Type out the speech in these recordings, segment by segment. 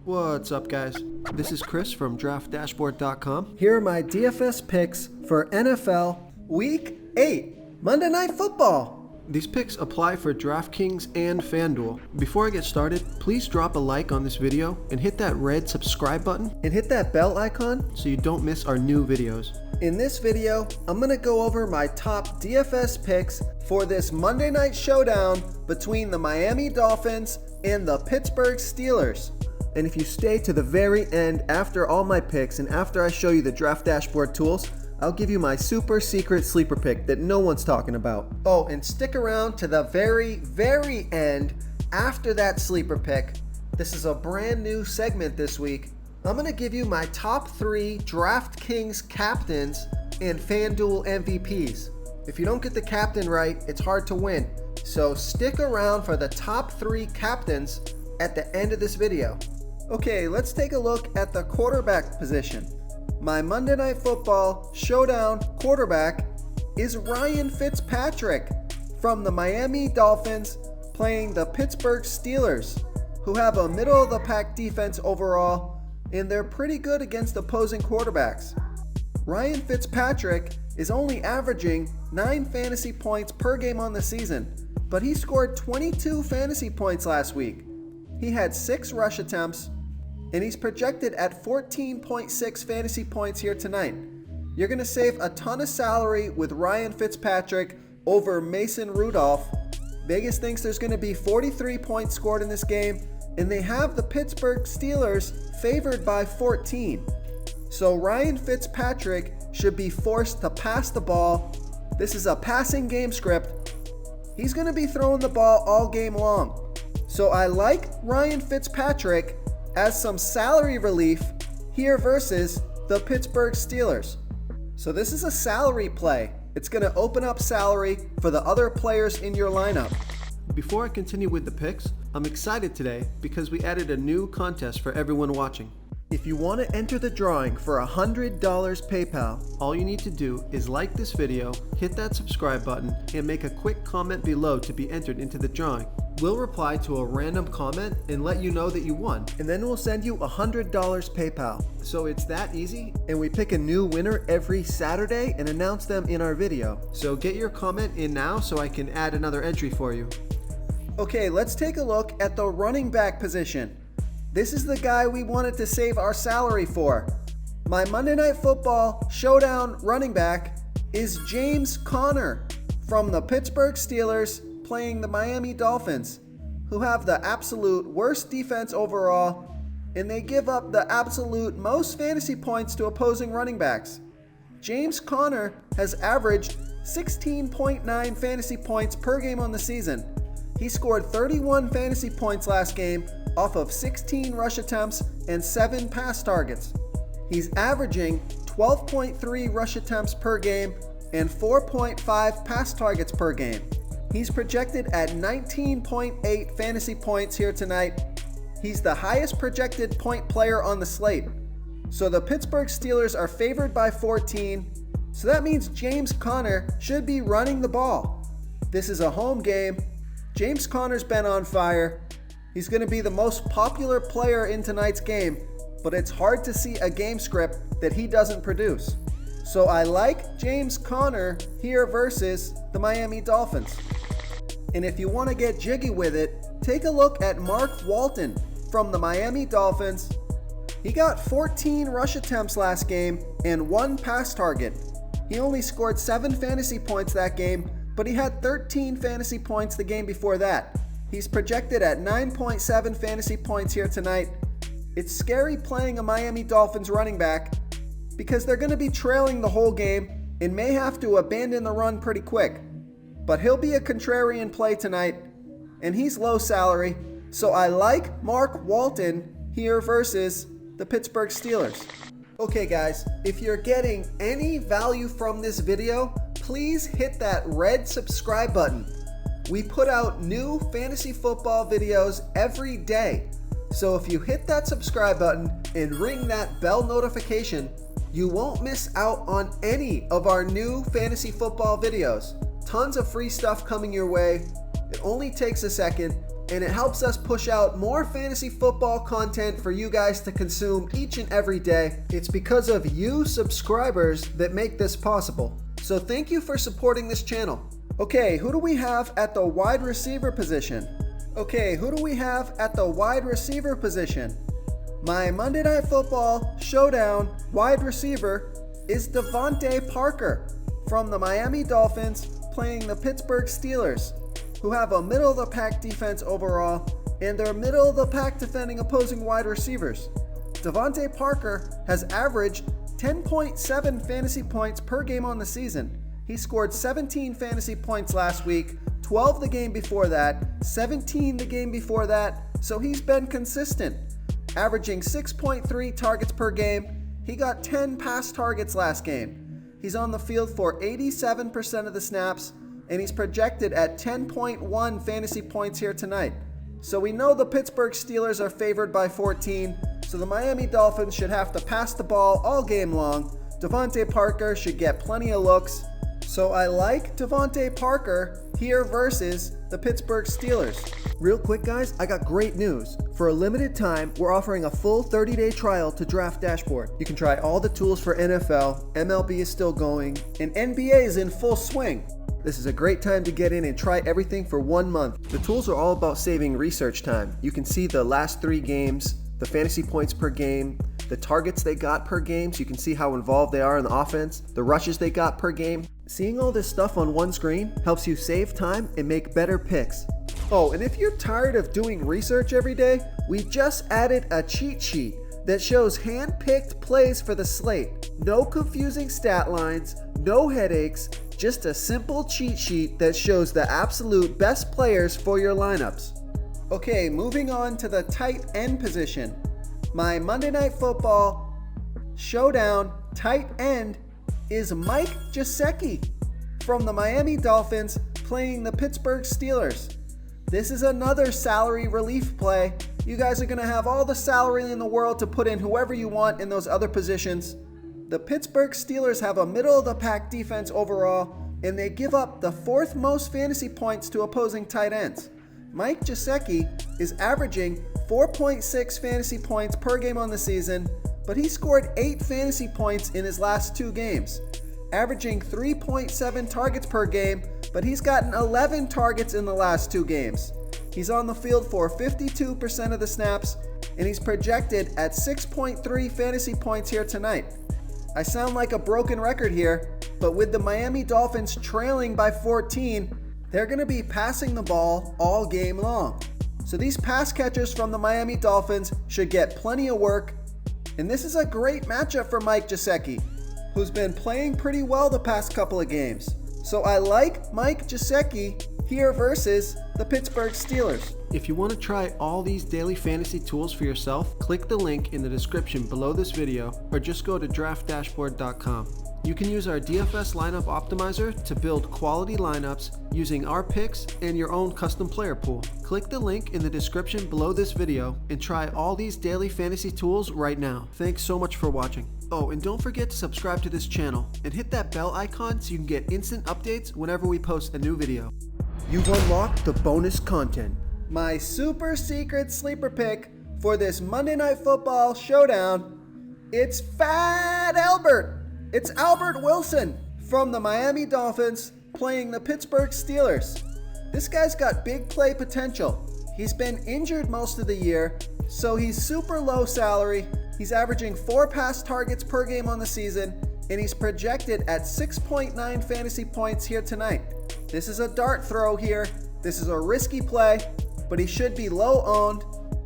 What's up, guys? This is Chris from DraftDashboard.com. Here are my DFS picks for NFL Week 8, Monday Night Football. These picks apply for DraftKings and FanDuel. Before I get started, please drop a like on this video and hit that red subscribe button And hit that bell icon so you don't miss our new videos. In this video, I'm going to go over my top DFS picks for this Monday Night Showdown between the Miami Dolphins and the Pittsburgh Steelers. And if you stay to the very end after all my picks and after I show you the Draft Dashboard tools, I'll give you my super secret sleeper pick that no one's talking about. Oh, and stick around to the very end after that sleeper pick. This is a brand new segment this week. I'm going to give you my top 3 DraftKings captains and FanDuel MVPs. If you don't get the captain right, it's hard to win. So stick around for the top 3 captains at the end of this video. Okay, let's take a look at the quarterback position. My Monday Night Football Showdown quarterback is Ryan Fitzpatrick from the Miami Dolphins playing the Pittsburgh Steelers, who have a middle-of-the-pack defense overall, and they're pretty good against opposing quarterbacks. Ryan Fitzpatrick is only averaging 9 fantasy points per game on the season, but he scored 22 fantasy points last week. He had 6 rush attempts, and he's projected at 14.6 fantasy points here tonight. You're going to save a ton of salary with Ryan Fitzpatrick over Mason Rudolph. Vegas thinks there's going to be 43 points scored in this game, and they have the Pittsburgh Steelers favored by 14. So Ryan Fitzpatrick should be forced to pass the ball. This is a passing game script. He's going to be throwing the ball all game long. So I like Ryan Fitzpatrick as some salary relief here versus the Pittsburgh Steelers. So this is a salary play. It's going to open up salary for the other players in your lineup. Before I continue with the picks, I'm excited today because we added a new contest for everyone watching. If you want to enter the drawing for $100 PayPal, all you need to do is like this video, hit that subscribe button, and make a quick comment below to be entered into the drawing. We'll reply to a random comment and let you know that you won. And then we'll send you $100 PayPal. So it's that easy, and we pick a new winner every Saturday and announce them in our video. So get your comment in now so I can add another entry for you. Okay, let's take a look at the running back position. This is the guy we wanted to save our salary for. My Monday Night Football Showdown running back is James Conner from the Pittsburgh Steelers playing the Miami Dolphins, who have the absolute worst defense overall, and they give up the absolute most fantasy points to opposing running backs. James Conner has averaged 16.9 fantasy points per game on the season. He scored 31 fantasy points last game off of 16 rush attempts and 7 pass targets. He's averaging 12.3 rush attempts per game and 4.5 pass targets per game. He's projected at 19.8 fantasy points here tonight. He's the highest projected point player on the slate. So the Pittsburgh Steelers are favored by 14, so that means James Conner should be running the ball. This is a home game. James Conner's been on fire. He's going to be the most popular player in tonight's game, but it's hard to see a game script that he doesn't produce. So I like James Conner here versus the Miami Dolphins. And if you want to get jiggy with it, take a look at Mark Walton from the Miami Dolphins. He got 14 rush attempts last game and 1 pass target. He only scored 7 fantasy points that game, but he had 13 fantasy points the game before that. He's projected at 9.7 fantasy points here tonight. It's scary playing a Miami Dolphins running back because they're going to be trailing the whole game and may have to abandon the run pretty quick. But he'll be a contrarian play tonight, and he's low salary, so I like Mark Walton here versus the Pittsburgh Steelers. Okay guys, if you're getting any value from this video, please hit that red subscribe button. We put out new fantasy football videos every day. So if you hit that subscribe button and ring that bell notification, you won't miss out on any of our new fantasy football videos. Tons of free stuff coming your way. It only takes a second. and it helps us push out more fantasy football content for you guys to consume each and every day. It's because of you subscribers that make this possible. So thank you for supporting this channel. Okay, who do we have at the wide receiver position? My Monday Night Football Showdown wide receiver is Devante Parker from the Miami Dolphins playing the Pittsburgh Steelers, who have a middle-of-the-pack defense overall, and they're middle-of-the-pack defending opposing wide receivers. Devante Parker has averaged 10.7 fantasy points per game on the season. He scored 17 fantasy points last week, 12 the game before that, 17 the game before that, so he's been consistent. Averaging 6.3 targets per game, he got 10 pass targets last game. He's on the field for 87% of the snaps, and he's projected at 10.1 fantasy points here tonight. So we know the Pittsburgh Steelers are favored by 14, so the Miami Dolphins should have to pass the ball all game long. Devante Parker should get plenty of looks. So I like Devante Parker here versus the Pittsburgh Steelers. Real quick guys, I got great news. For a limited time, we're offering a full 30-day trial to Draft Dashboard. You can try all the tools for NFL, MLB is still going, and NBA is in full swing. This is a great time to get in and try everything for 1 month. The tools are all about saving research time. You can see the last 3 games, the fantasy points per game, the targets they got per game, so you can see how involved they are in the offense, the rushes they got per game. Seeing all this stuff on one screen helps you save time and make better picks. Oh, and if you're tired of doing research every day, we just added a cheat sheet that shows hand-picked plays for the slate. No confusing stat lines, no headaches, just a simple cheat sheet that shows the absolute best players for your lineups. Okay, moving on to the tight end position. My Monday Night Football Showdown tight end is Mike Gesicki from the Miami Dolphins playing the Pittsburgh Steelers. This is another salary relief play. You guys are going to have all the salary in the world to put in whoever you want in those other positions. The Pittsburgh Steelers have a middle-of-the-pack defense overall, and they give up the 4th most fantasy points to opposing tight ends. Mike Gesicki is averaging 4.6 fantasy points per game on the season, but he scored 8 fantasy points in his last 2 games, averaging 3.7 targets per game, but he's gotten 11 targets in the last 2 games. He's on the field for 52% of the snaps, and he's projected at 6.3 fantasy points here tonight. I sound like a broken record here, but with the Miami Dolphins trailing by 14, they're going to be passing the ball all game long. So these pass catchers from the Miami Dolphins should get plenty of work, and this is a great matchup for Mike Gesicki, who's been playing pretty well the past couple of games. So I like Mike Gesicki here versus the Pittsburgh Steelers. If you want to try all these daily fantasy tools for yourself, click the link in the description below this video or just go to draftdashboard.com. You can use our DFS lineup optimizer to build quality lineups using our picks and your own custom player pool. Click the link in the description below this video and try all these daily fantasy tools right now. Thanks so much for watching. Oh, and don't forget to subscribe to this channel and hit that bell icon so you can get instant updates whenever we post a new video. You've unlocked the bonus content. My super secret sleeper pick for this Monday Night Football Showdown, it's Fat Albert. It's Albert Wilson from the Miami Dolphins playing the Pittsburgh Steelers. This guy's got big play potential. He's been injured most of the year, so he's super low salary. He's averaging 4 pass targets per game on the season, and he's projected at 6.9 fantasy points here tonight. This is a dart throw here. This is a risky play, but he should be low owned,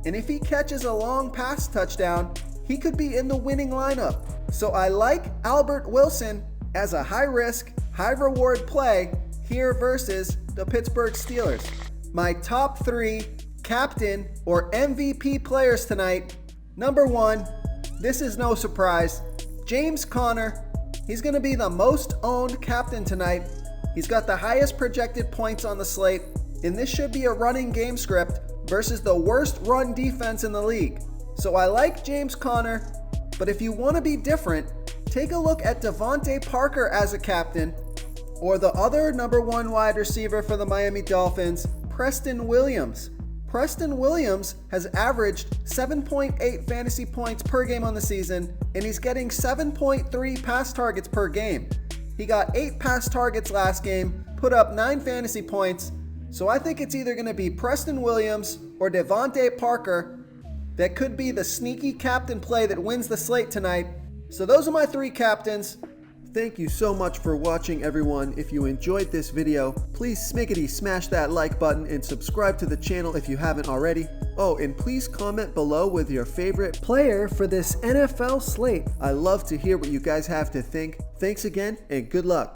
and if he catches a long pass touchdown, he could be in the winning lineup. So I like Albert Wilson as a high-risk, high-reward play here versus the Pittsburgh Steelers. My top 3 captain or MVP players tonight. Number 1, this is no surprise, James Conner. He's going to be the most owned captain tonight. He's got the highest projected points on the slate, and this should be a running game script versus the worst run defense in the league. So I like James Conner. But if you want to be different, take a look at Devante Parker as a captain, or the other number 1 wide receiver for the Miami Dolphins, Preston Williams. Preston Williams has averaged 7.8 fantasy points per game on the season, and he's getting 7.3 pass targets per game. He got 8 pass targets last game, put up 9 fantasy points, so I think it's either going to be Preston Williams or Devante Parker that could be the sneaky captain play that wins the slate tonight. So those are my 3 captains. Thank you so much for watching, everyone. If you enjoyed this video, please smickety smash that like button and subscribe to the channel if you haven't already. Oh, and please comment below with your favorite player for this NFL slate. I love to hear what you guys have to think. Thanks again, and good luck.